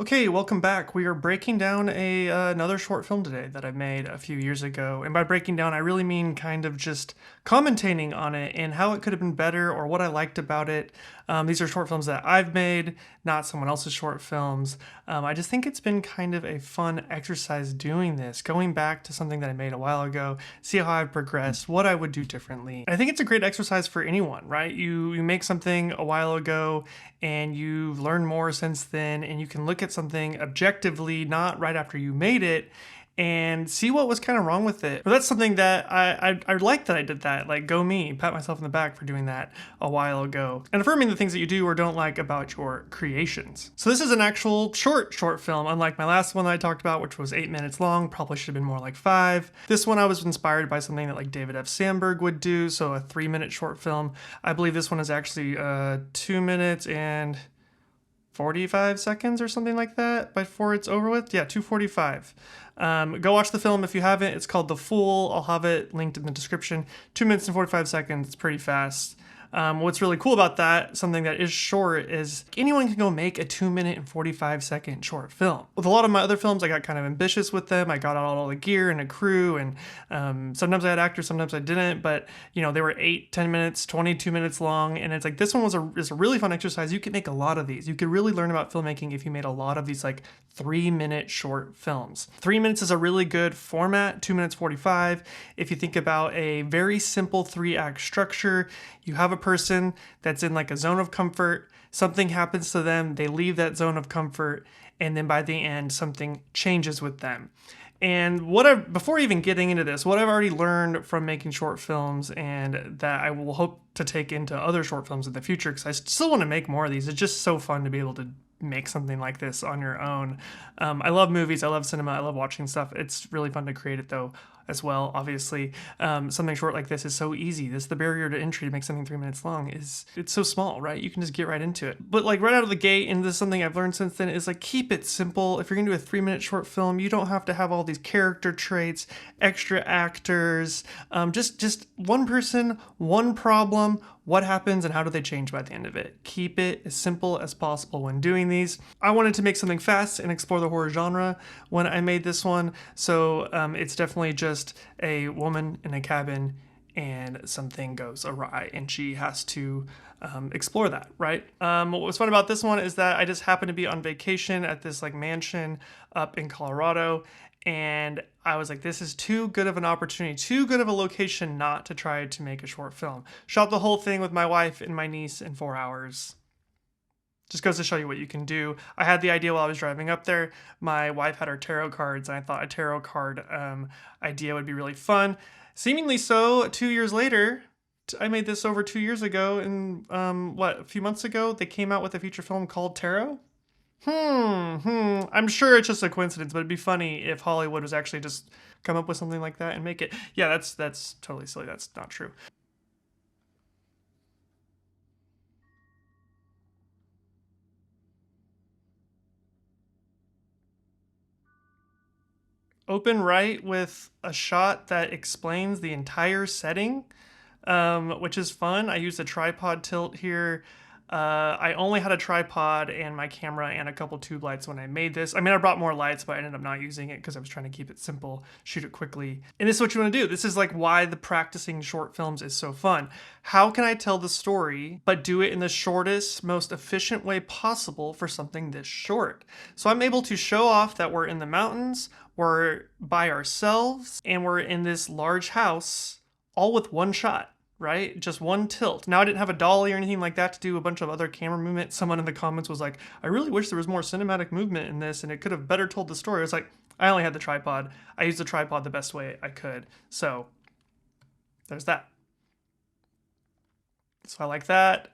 Okay, welcome back. We are breaking down another short film today that I made a few years ago. And by breaking down, I really mean kind of just commentating on it and how it could have been better or what I liked about it. These are short films that I've made, not someone else's short films. I just think it's been kind of a fun exercise doing this, going back to something that I made a while ago, see how I've progressed, what I would do differently. I think it's a great exercise for anyone, right? You make something a while ago and you've learned more since then, and you can look at something objectively, not right after you made it, and see what was kind of wrong with it. But that's something that I like that I did that. Like, go me, pat myself in the back for doing that a while ago. And affirming the things that you do or don't like about your creations. So this is an actual short film, unlike my last one that I talked about, which was 8 minutes long, probably should have been more like 5. This one I was inspired by something that like David F. Sandberg would do, so a 3-minute short film. I believe this one is actually 2 minutes and 45 seconds or something like that before it's over with. Yeah, 2:45. Go watch the film if you haven't. It's called The Fool. I'll have it linked in the description. 2 minutes and 45 seconds. It's pretty fast. What's really cool about that, something that is short, is anyone can go make a 2 minute and 45 second short film. With a lot of my other films, I got kind of ambitious with them. I got out all the gear and a crew, and sometimes I had actors, sometimes I didn't, but they were 8, 10 minutes, 22 minutes long, and it's like this one is a really fun exercise. You could make a lot of these. You could really learn about filmmaking if you made a lot of these like 3-minute short films. 3 minutes is a really good format, 2 minutes 45. If you think about a very simple 3-act structure, you have a person that's in like a zone of comfort, something happens to them, they leave that zone of comfort, and then by the end, something changes with them. And before even getting into this, what I've already learned from making short films and that I will hope to take into other short films in the future, because I still want to make more of these. It's just so fun to be able to make something like this on your own. I love movies, I love cinema, I love watching stuff. It's really fun to create it though as well, obviously. Something short like this is so easy. The barrier to entry to make something 3 minutes long it's so small, right? You can just get right into it. But like right out of the gate, and this is something I've learned since then, is like keep it simple. If you're gonna do a 3-minute short film, you don't have to have all these character traits, extra actors, just one person, one problem, what happens and how do they change by the end of it. Keep it as simple as possible when doing these. I wanted to make something fast and explore the horror genre when I made this one, so it's definitely just a woman in a cabin and something goes awry and she has to explore that, right? What was fun about this one is that I just happened to be on vacation at this like mansion up in Colorado, and I was like, this is too good of an opportunity, too good of a location not to try to make a short film. Shot the whole thing with my wife and my niece in 4 hours. Just goes to show you what you can do. I had the idea while I was driving up there. My wife had her tarot cards, and I thought a tarot card idea would be really fun. Seemingly so, 2 years later, I made this over 2 years ago, and a few months ago, they came out with a feature film called Tarot. I'm sure it's just a coincidence, but it'd be funny if Hollywood was actually just come up with something like that and make it. Yeah, that's totally silly. That's not true. Open right with a shot that explains the entire setting, which is fun. I used a tripod tilt here. I only had a tripod and my camera and a couple tube lights when I made this. I mean, I brought more lights, but I ended up not using it because I was trying to keep it simple, shoot it quickly. And this is what you want to do. This is like why the practicing short films is so fun. How can I tell the story, but do it in the shortest, most efficient way possible for something this short? So I'm able to show off that we're in the mountains, we're by ourselves, and we're in this large house, all with one shot, right? Just one tilt. Now, I didn't have a dolly or anything like that to do a bunch of other camera movement. Someone in the comments was like, I really wish there was more cinematic movement in this and it could have better told the story. I was like, I only had the tripod. I used the tripod the best way I could. So there's that. So I like that.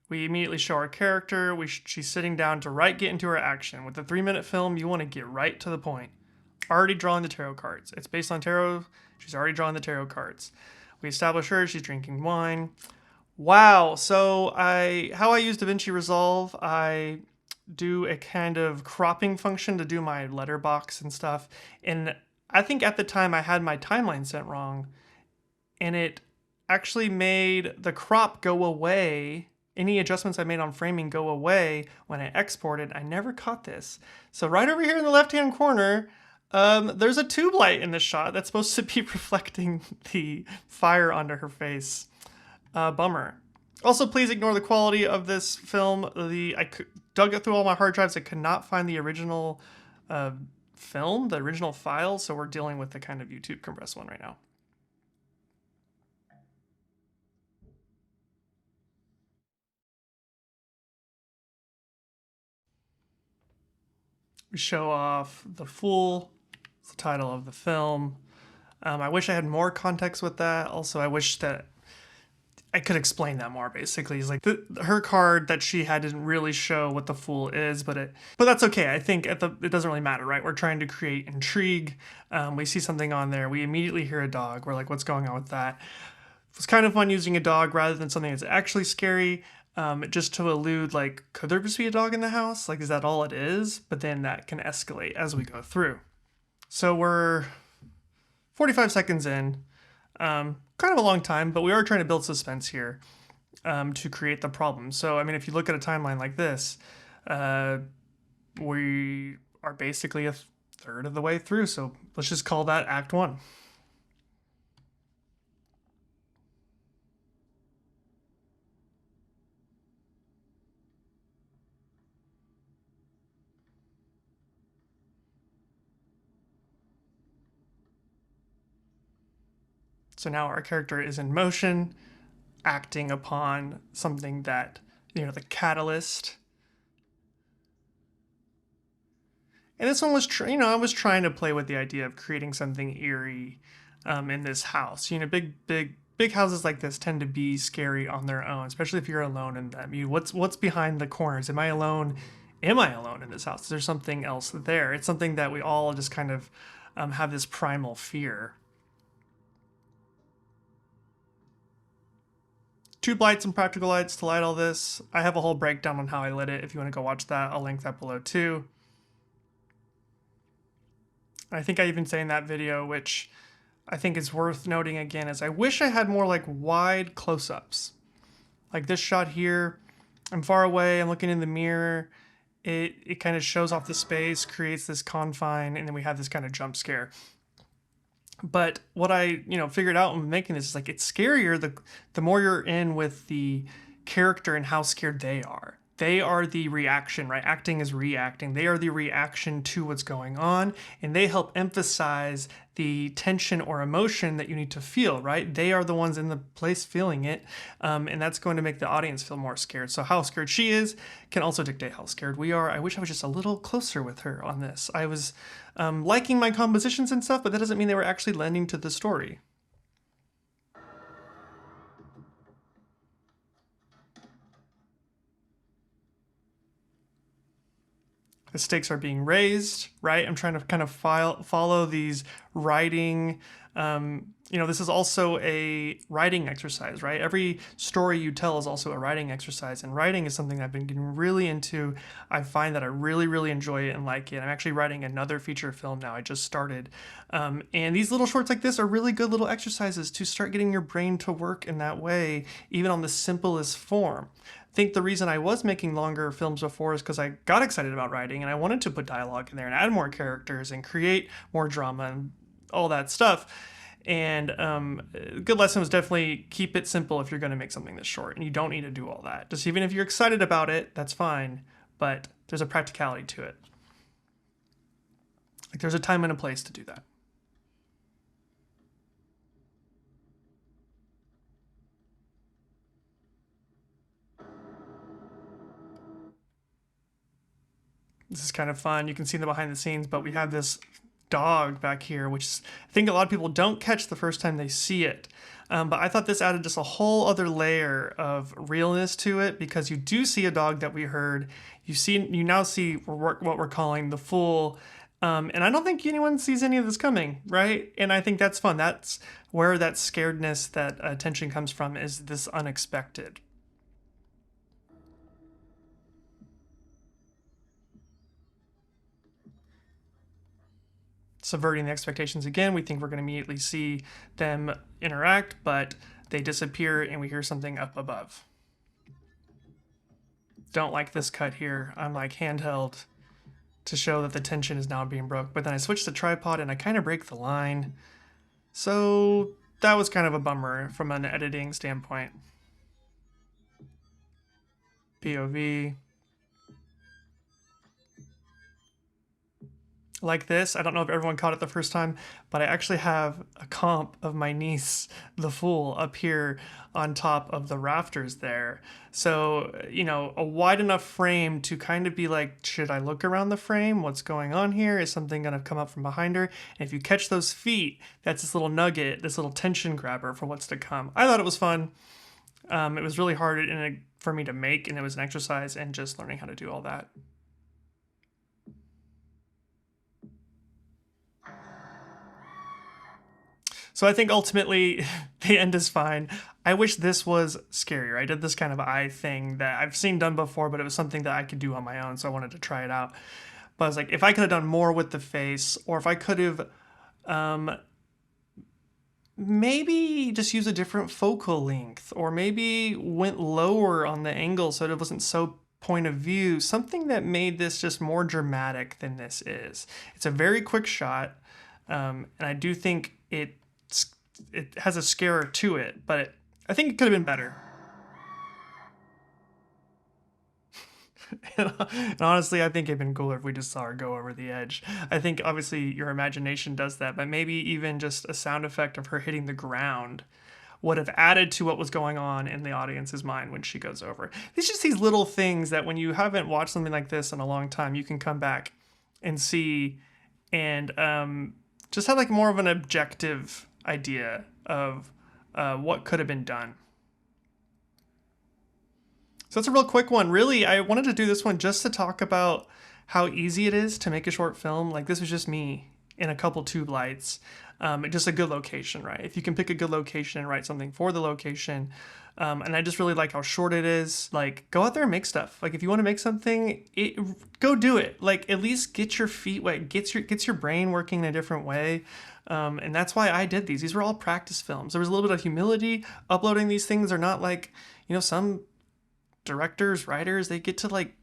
We immediately show our character. She's sitting down to get into her action. With a 3-minute film, you want to get right to the point. Already drawing the tarot cards. It's based on tarot. She's already drawing the tarot cards. We establish her, she's drinking wine. Wow, so how I use DaVinci Resolve, I do a kind of cropping function to do my letterbox and stuff. And I think at the time I had my timeline set wrong, and it actually made the crop go away any adjustments I made on framing go away when I export it. I never caught this. So right over here in the left-hand corner, there's a tube light in this shot that's supposed to be reflecting the fire onto her face. Bummer. Also, please ignore the quality of this film. I dug it through all my hard drives. I could not find the original film, the original file, so we're dealing with the kind of YouTube compressed one right now. We show off the Fool. It's the title of the film. I wish I had more context with that. Also, I wish that I could explain that more. Basically, it's like her card that she had didn't really show what the Fool is, but that's okay. I think it doesn't really matter, right? We're trying to create intrigue. We see something on there. We immediately hear a dog. We're like, what's going on with that? It was kind of fun using a dog rather than something that's actually scary. Just to allude, like, could there just be a dog in the house? Like, is that all it is? But then that can escalate as we go through. So we're 45 seconds in. Kind of a long time, but we are trying to build suspense here to create the problem. So, I mean, if you look at a timeline like this, we are basically a third of the way through. So let's just call that Act 1. So now our character is in motion, acting upon something that, the catalyst. And this one was, I was trying to play with the idea of creating something eerie in this house. Big houses like this tend to be scary on their own, especially if you're alone in them. What's behind the corners? Am I alone? Am I alone in this house? Is there something else there? It's something that we all just kind of have this primal fear. Tube lights and practical lights to light all this. I have a whole breakdown on how I lit it. If you want to go watch that, I'll link that below too. I think I even say in that video, which I think is worth noting again, is I wish I had more like wide close-ups. Like this shot here, I'm far away, I'm looking in the mirror. It kind of shows off the space, creates this confine, and then we have this kind of jump scare. But what I, figured out when making this is like it's scarier the more you're in with the character and how scared they are. They are the reaction, right? Acting is reacting. They are the reaction to what's going on, and they help emphasize the tension or emotion that you need to feel, right? They are the ones in the place feeling it, and that's going to make the audience feel more scared. So how scared she is can also dictate how scared we are. I wish I was just a little closer with her on this. I was liking my compositions and stuff, but that doesn't mean they were actually lending to the story. The stakes are being raised, right? I'm trying to kind of follow these writing. This is also a writing exercise, right? Every story you tell is also a writing exercise, and writing is something I've been getting really into. I find that I really, really enjoy it and like it. I'm actually writing another feature film now. I just started. And these little shorts like this are really good little exercises to start getting your brain to work in that way, even on the simplest form. I think the reason I was making longer films before is because I got excited about writing and I wanted to put dialogue in there and add more characters and create more drama and all that stuff. And a good lesson was definitely keep it simple if you're going to make something this short, and you don't need to do all that. Just even if you're excited about it, that's fine, but there's a practicality to it. Like there's a time and a place to do that. This is kind of fun. You can see the behind the scenes, but we have this dog back here, which I think a lot of people don't catch the first time they see it. But I thought this added just a whole other layer of realness to it, because you do see a dog that we heard. You now see what we're calling the Fool. And I don't think anyone sees any of this coming, right? And I think that's fun. That's where that scaredness, that tension comes from, is this unexpected. Subverting the expectations again. We think we're going to immediately see them interact, but they disappear and we hear something up above. don't like this cut here. I'm like handheld to show that the tension is now being broke. But then I switched to tripod and I kind of break the line. So that was kind of a bummer from an editing standpoint. POV. Like this, I don't know if everyone caught it the first time, but I actually have a comp of my niece, the fool, up here on top of the rafters there. So, you know, a wide enough frame to kind of be like, should I look around the frame? What's going on here? Is something going to come up from behind her? And if you catch those feet, that's this little nugget, this little tension grabber for what's to come. I thought it was fun. It was really hard for me to make, and it was an exercise and just learning how to do all that. So I think ultimately the end is fine. I wish this was scarier. I did this kind of eye thing that I've seen done before, but it was something that I could do on my own, so I wanted to try it out. But I was like, if I could have done more with the face, or if I could have maybe just use a different focal length, or maybe went lower on the angle so it wasn't so point of view, something that made this just more dramatic than this is. It's a very quick shot, and I do think it has a scare to it, but I think it could have been better. And honestly, I think it'd been cooler if we just saw her go over the edge. I think obviously your imagination does that, but maybe even just a sound effect of her hitting the ground would have added to what was going on in the audience's mind when she goes over. It's just these little things that when you haven't watched something like this in a long time, you can come back and see and just have like more of an objective idea of what could have been done. So it's a real quick one. Really, I wanted to do this one just to talk about how easy it is to make a short film. Like, this was just me in a couple tube lights. Just a good location, right? If you can pick a good location and write something for the location. And I just really like how short it is. Like, go out there and make stuff. Like, if you want to make something, go do it. Like, at least get your feet wet, gets your brain working in a different way. And that's why I did these. These were all practice films. There was a little bit of humility. Uploading these things are not like, you know, some directors, writers, they get to like,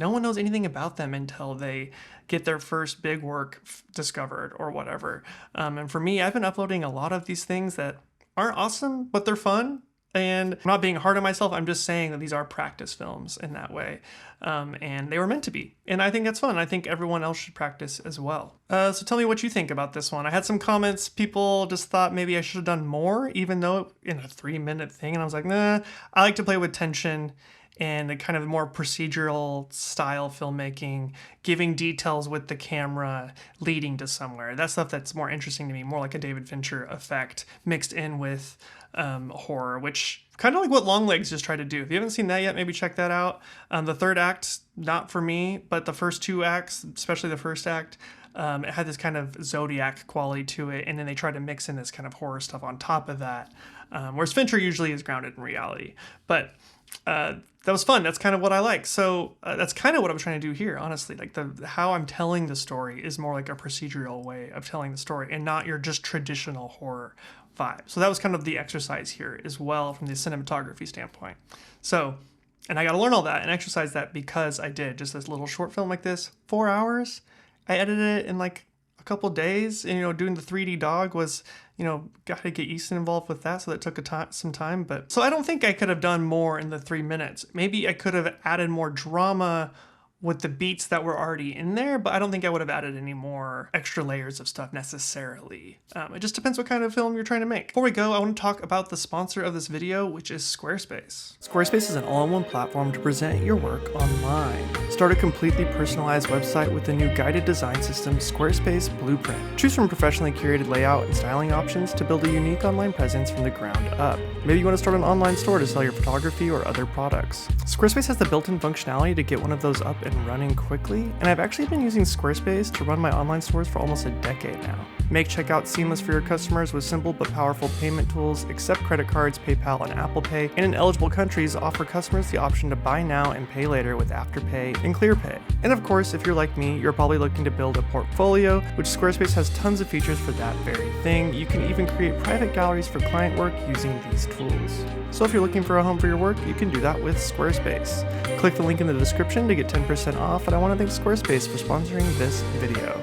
no one knows anything about them until they get their first big work discovered or whatever. And for me, I've been uploading a lot of these things that aren't awesome, but they're fun. And I'm not being hard on myself. I'm just saying that these are practice films in that way. And they were meant to be. And I think that's fun. I think everyone else should practice as well. So tell me what you think about this one. I had some comments. People just thought maybe I should have done more, even though in a 3-minute thing. And I was like, nah, I like to play with tension and a kind of more procedural style filmmaking, giving details with the camera leading to somewhere. That's stuff that's more interesting to me, more like a David Fincher effect mixed in with horror, which kind of like what Longlegs just tried to do. If you haven't seen that yet, maybe check that out. The third act, not for me, but the first 2 acts, especially the first act, it had this kind of Zodiac quality to it, and then they tried to mix in this kind of horror stuff on top of that, whereas Fincher usually is grounded in reality. But that was fun. That's kind of what I like. So that's kind of what I was trying to do here, honestly. Like how I'm telling the story is more like a procedural way of telling the story and not your just traditional horror vibe. So that was kind of the exercise here as well from the cinematography standpoint. So, and I got to learn all that and exercise that because I did just this little short film like this, 4 hours. I edited it in like a couple days, and, you know, doing the 3D dog was, you know, got to get Easton involved with that, so that took some time. But so I don't think I could have done more in the 3 minutes. Maybe I could have added more drama with the beats that were already in there, but I don't think I would have added any more extra layers of stuff necessarily. It just depends what kind of film you're trying to make. Before we go, I want to talk about the sponsor of this video, which is Squarespace. Squarespace is an all-in-one platform to present your work online. Start a completely personalized website with the new guided design system, Squarespace Blueprint. Choose from professionally curated layout and styling options to build a unique online presence from the ground up. Maybe you want to start an online store to sell your photography or other products. Squarespace has the built-in functionality to get one of those up and running quickly, and I've actually been using Squarespace to run my online stores for almost a decade now. Make checkout seamless for your customers with simple but powerful payment tools, accept credit cards, PayPal, and Apple Pay, and in eligible countries offer customers the option to buy now and pay later with Afterpay and ClearPay. And of course, if you're like me, you're probably looking to build a portfolio, which Squarespace has tons of features for that very thing. You can even create private galleries for client work using these tools. So if you're looking for a home for your work, you can do that with Squarespace. Click the link in the description to get 10% off, and I want to thank Squarespace for sponsoring this video.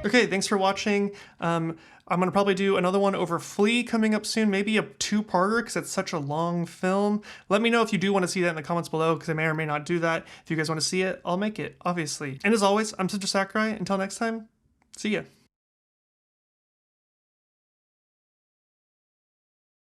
Okay, thanks for watching. I'm going to probably do another one over Flea coming up soon, maybe a two-parter because it's such a long film. Let me know if you do want to see that in the comments below because I may or may not do that. If you guys want to see it, I'll make it, obviously. And as always, I'm Sister Sakurai. Until next time, see ya.